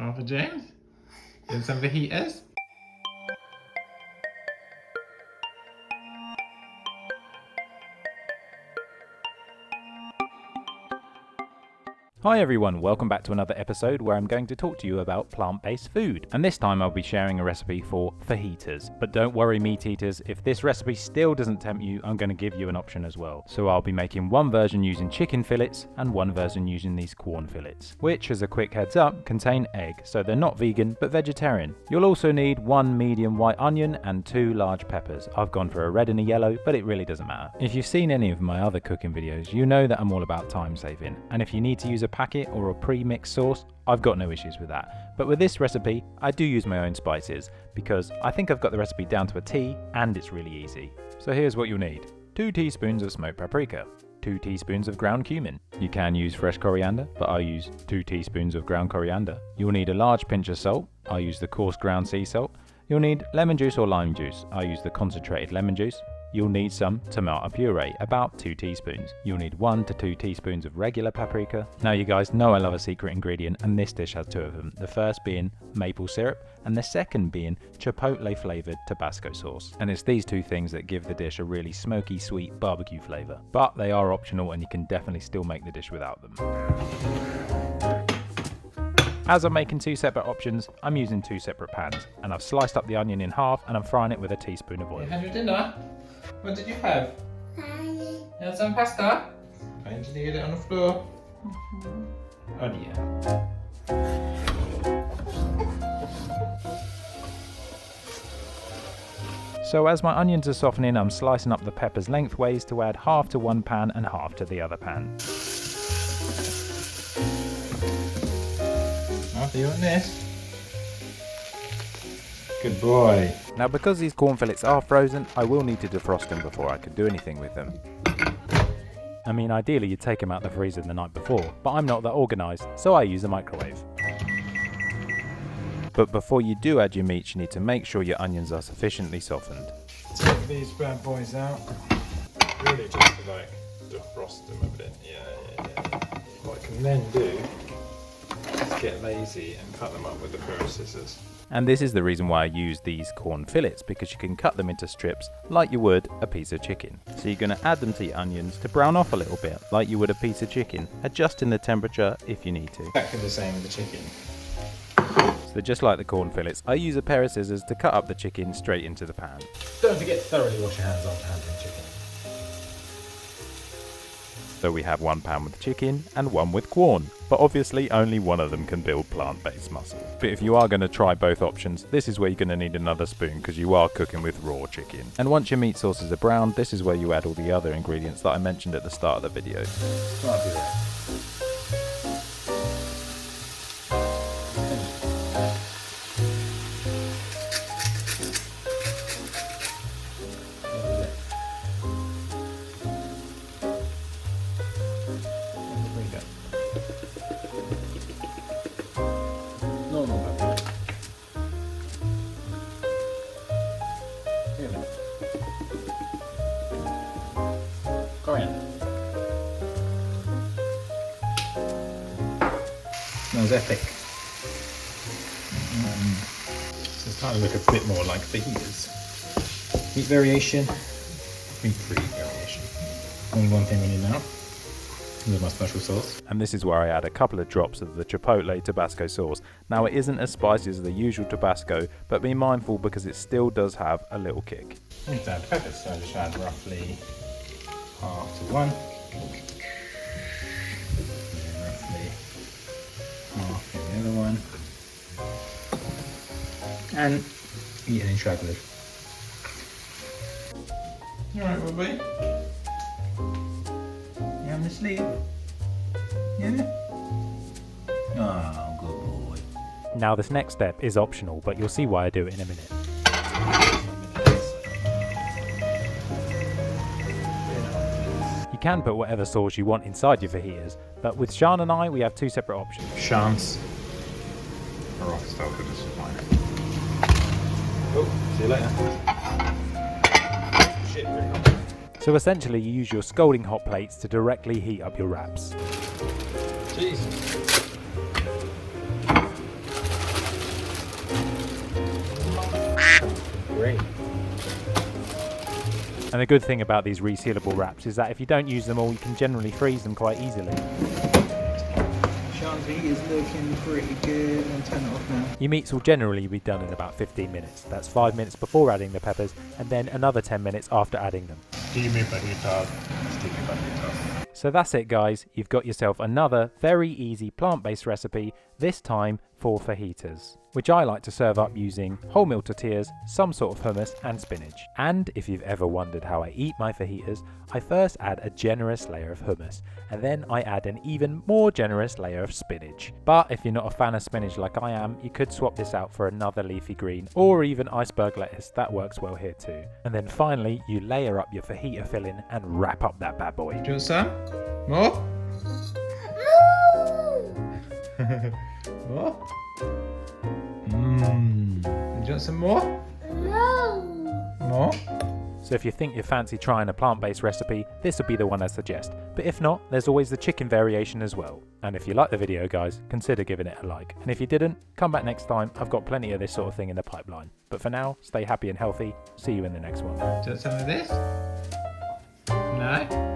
One for James? And some fajitas? Hi everyone, welcome back to another episode where I'm going to talk to you about plant-based food. And this time I'll be sharing a recipe for fajitas. But don't worry meat eaters, if this recipe still doesn't tempt you, I'm going to give you an option as well. So I'll be making one version using chicken fillets and one version using these corn fillets, which as a quick heads up, contain egg, so they're not vegan but vegetarian. You'll also need one medium white onion and 2 large peppers. I've gone for a red and a yellow, but it really doesn't matter. If you've seen any of my other cooking videos, you know that I'm all about time saving. And if you need to use a packet or a pre-mixed sauce, I've got no issues with that. But with this recipe, I do use my own spices because I think I've got the recipe down to a T and it's really easy. So here's what you'll need. 2 teaspoons of smoked paprika, 2 teaspoons of ground cumin. You can use fresh coriander, but I use 2 teaspoons of ground coriander. You'll need a large pinch of salt. I use the coarse ground sea salt. You'll need lemon juice or lime juice. I use the concentrated lemon juice. You'll need some tomato puree, about 2 teaspoons. You'll need 1 to 2 teaspoons of regular paprika. Now you guys know I love a secret ingredient and this dish has 2 of them. The first being maple syrup and the second being chipotle flavoured Tabasco sauce. And it's these 2 things that give the dish a really smoky, sweet barbecue flavour. But they are optional and you can definitely still make the dish without them. As I'm making 2 separate options, I'm using 2 separate pans. And I've sliced up the onion in half and I'm frying it with a teaspoon of oil. You had your dinner? What did you have? You had some pasta? And did you get it on the floor? Oh dear. So as my onions are softening, I'm slicing up the peppers lengthways to add half to one pan and half to the other pan. After you want this? Good boy. Now because these corn fillets are frozen, I will need to defrost them before I can do anything with them. I mean ideally you'd take them out the freezer the night before, but I'm not that organised, so I use a microwave. But before you do add your meat, you need to make sure your onions are sufficiently softened. Take these bad boys out. Really just to like defrost them a bit. Yeah. What I can then do is get lazy and cut them up with the pair of scissors. And this is the reason why I use these corn fillets, because you can cut them into strips like you would a piece of chicken. So you're going to add them to your onions to brown off a little bit like you would a piece of chicken, adjusting the temperature if you need to. Exactly the same with the chicken. So just like the corn fillets, I use a pair of scissors to cut up the chicken straight into the pan. Don't forget to thoroughly wash your hands after handling chicken. So we have one pan with chicken and one with corn, but obviously only one of them can build plant-based muscle. But if you are going to try both options, this is where you're going to need another spoon because you are cooking with raw chicken. And once your meat sauces are browned, this is where you add all the other ingredients that I mentioned at the start of the video. Might be right. Coriander. Smells epic. So it's starting to look a bit more like fajitas. Meat variation, meat-free variation. Only one thing we need now. This is my special sauce. And this is where I add a couple of drops of the chipotle Tabasco sauce. Now it isn't as spicy as the usual Tabasco, but be mindful because it still does have a little kick. I need to add peppers, so I just add roughly half to 1. And roughly half in the other one. And eat any stragglers. Alright, Bobby. You having a sleep? Yeah? Oh, good boy. Now this next step is optional, but you'll see why I do it in a minute. You can put whatever sauce you want inside your fajitas, but with Sean and I, we have 2 separate options. Chance. Or off style for this one. Oh, see you later. Shit, really hot. So essentially you use your scalding hot plates to directly heat up your wraps. Jesus. And the good thing about these resealable wraps is that if you don't use them all, you can generally freeze them quite easily. Shanti is looking pretty good. I'm turning it off now. Your meats will generally be done in about 15 minutes. That's 5 minutes before adding the peppers, and then another 10 minutes after adding them. Steamy fajitas. Steamy fajitas. So that's it guys, you've got yourself another very easy plant-based recipe, this time for fajitas, which I like to serve up using wholemeal tortillas, some sort of hummus and spinach. And if you've ever wondered how I eat my fajitas, I first add a generous layer of hummus, and then I add an even more generous layer of spinach. But if you're not a fan of spinach like I am, you could swap this out for another leafy green or even iceberg lettuce, that works well here too. And then finally, you layer up your fajita filling and wrap up that bad boy. Do you want some? More? More? Do you want some more? More? So if you think you fancy trying a plant-based recipe, this would be the one I suggest. But if not, there's always the chicken variation as well. And if you like the video guys, consider giving it a like. And if you didn't, come back next time, I've got plenty of this sort of thing in the pipeline. But for now, stay happy and healthy, see you in the next one. Do you want some of this? No?